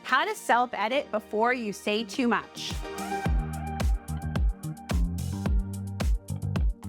How to self-edit before you say too much.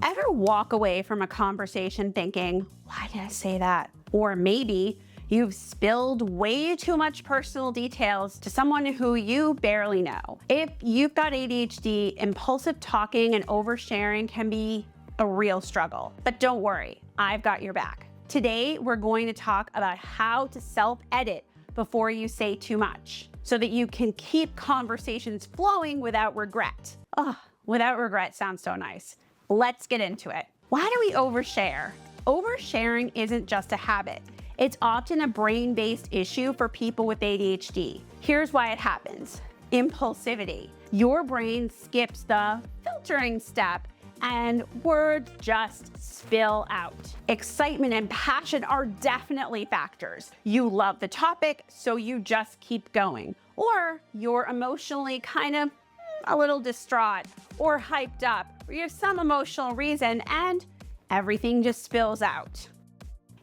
Ever walk away from a conversation thinking, why did I say that? Or maybe you've spilled way too much personal details to someone who you barely know. If you've got ADHD, impulsive talking and oversharing can be a real struggle. But don't worry, I've got your back. Today, we're going to talk about how to self-edit before you say too much so that you can keep conversations flowing without regret. Without regret sounds so nice. Let's get into it. Why do we overshare? Oversharing isn't just a habit. It's often a brain-based issue for people with ADHD. Here's why it happens. Impulsivity. Your brain skips the filtering step and words just spill out. Excitement and passion are definitely factors. You love the topic, so you just keep going. Or you're emotionally kind of a little distraught or hyped up, or you have some emotional reason and everything just spills out.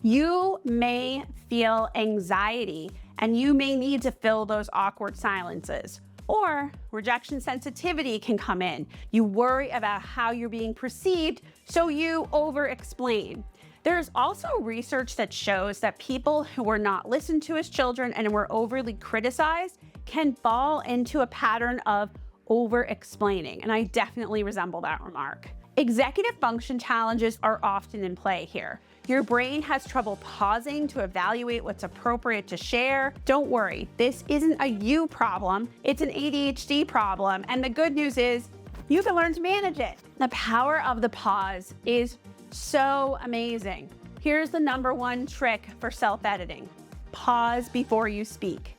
You may feel anxiety and you may need to fill those awkward silences. Or rejection sensitivity can come in. You worry about how you're being perceived, so you over-explain. There's also research that shows that people who were not listened to as children and were overly criticized can fall into a pattern of over-explaining, and I definitely resemble that remark. Executive function challenges are often in play here. Your brain has trouble pausing to evaluate what's appropriate to share. Don't worry, this isn't a you problem, it's an ADHD problem, and the good news is you can learn to manage it. The power of the pause is so amazing. Here's the #1 trick for self-editing. Pause before you speak.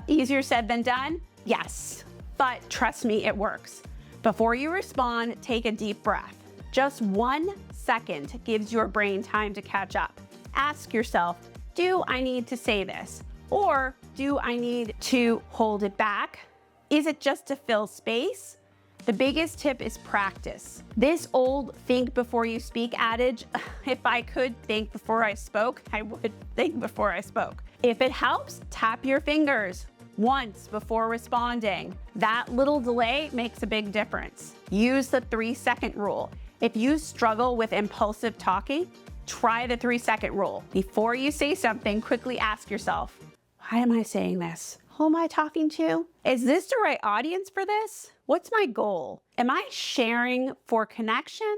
Easier said than done? Yes, but trust me, it works. Before you respond, take a deep breath. Just 1 second gives your brain time to catch up. Ask yourself, do I need to say this? Or do I need to hold it back? Is it just to fill space? The biggest tip is practice. This old think before you speak adage, if I could think before I spoke, I would think before I spoke. If it helps, tap your fingers once before responding. That little delay makes a big difference. Use the 3-second rule. If you struggle with impulsive talking, try the 3-second rule. Before you say something, quickly ask yourself, why am I saying this? Who am I talking to? Is this the right audience for this? What's my goal? Am I sharing for connection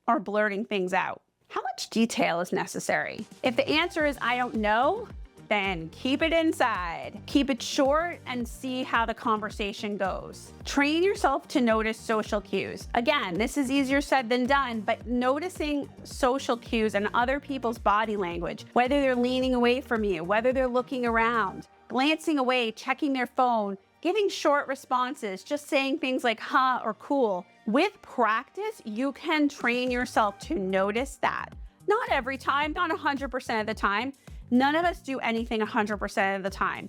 or blurting things out? How much detail is necessary? If the answer is I don't know, then keep it inside. Keep it short and see how the conversation goes. Train yourself to notice social cues. Again, this is easier said than done, but noticing social cues and other people's body language, whether they're leaning away from you, whether they're looking around, glancing away, checking their phone, giving short responses, just saying things like huh or cool. With practice, you can train yourself to notice that. Not every time, not 100% of the time. None of us do anything 100% of the time.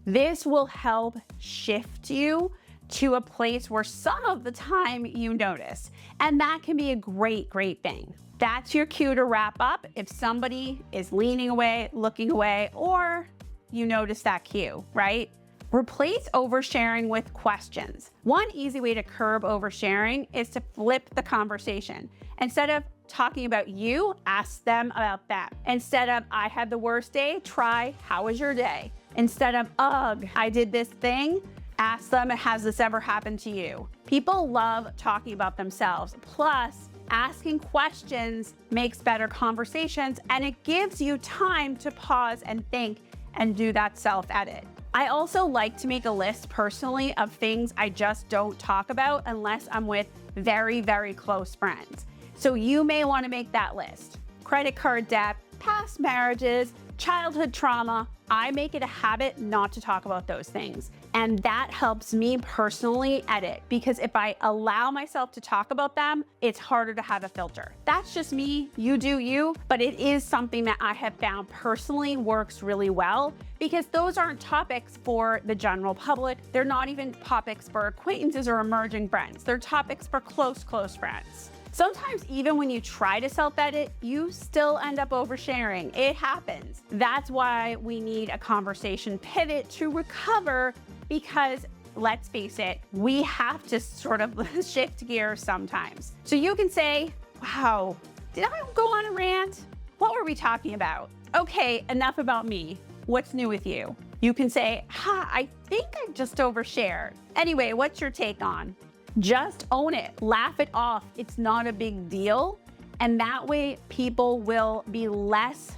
This will help shift you to a place where some of the time you notice. And that can be a great, great thing. That's your cue to wrap up if somebody is leaning away, looking away, or you notice that cue, right? Replace oversharing with questions. One easy way to curb oversharing is to flip the conversation. Instead of talking about you, ask them about them. Instead of I had the worst day, try how was your day? Instead of ugh, I did this thing, ask them has this ever happened to you? People love talking about themselves. Plus, asking questions makes better conversations and it gives you time to pause and think and do that self-edit. I also like to make a list personally of things I just don't talk about unless I'm with very, very close friends. So you may want to make that list. Credit card debt, past marriages, childhood trauma. I make it a habit not to talk about those things. And that helps me personally edit because if I allow myself to talk about them, it's harder to have a filter. That's just me, you do you, but it is something that I have found personally works really well because those aren't topics for the general public. They're not even topics for acquaintances or emerging friends. They're topics for close friends. Sometimes even when you try to self-edit, you still end up oversharing. It happens. That's why we need a conversation pivot to recover, because let's face it, we have to sort of shift gears sometimes. So you can say, wow, did I go on a rant? What were we talking about? Okay, enough about me. What's new with you? You can say, I think I just overshared. Anyway, what's your take on? Just own it, laugh it off. It's not a big deal. And that way people will be less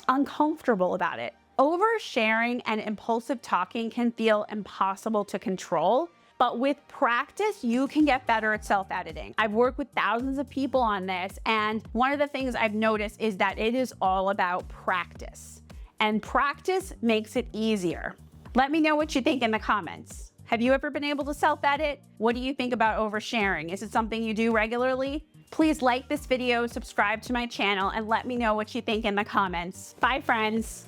uncomfortable about it. Oversharing and impulsive talking can feel impossible to control, but with practice, you can get better at self-editing. I've worked with thousands of people on this, and one of the things I've noticed is that it is all about practice. And practice makes it easier. Let me know what you think in the comments. Have you ever been able to self-edit? What do you think about oversharing? Is it something you do regularly? Please like this video, subscribe to my channel, and let me know what you think in the comments. Bye, friends.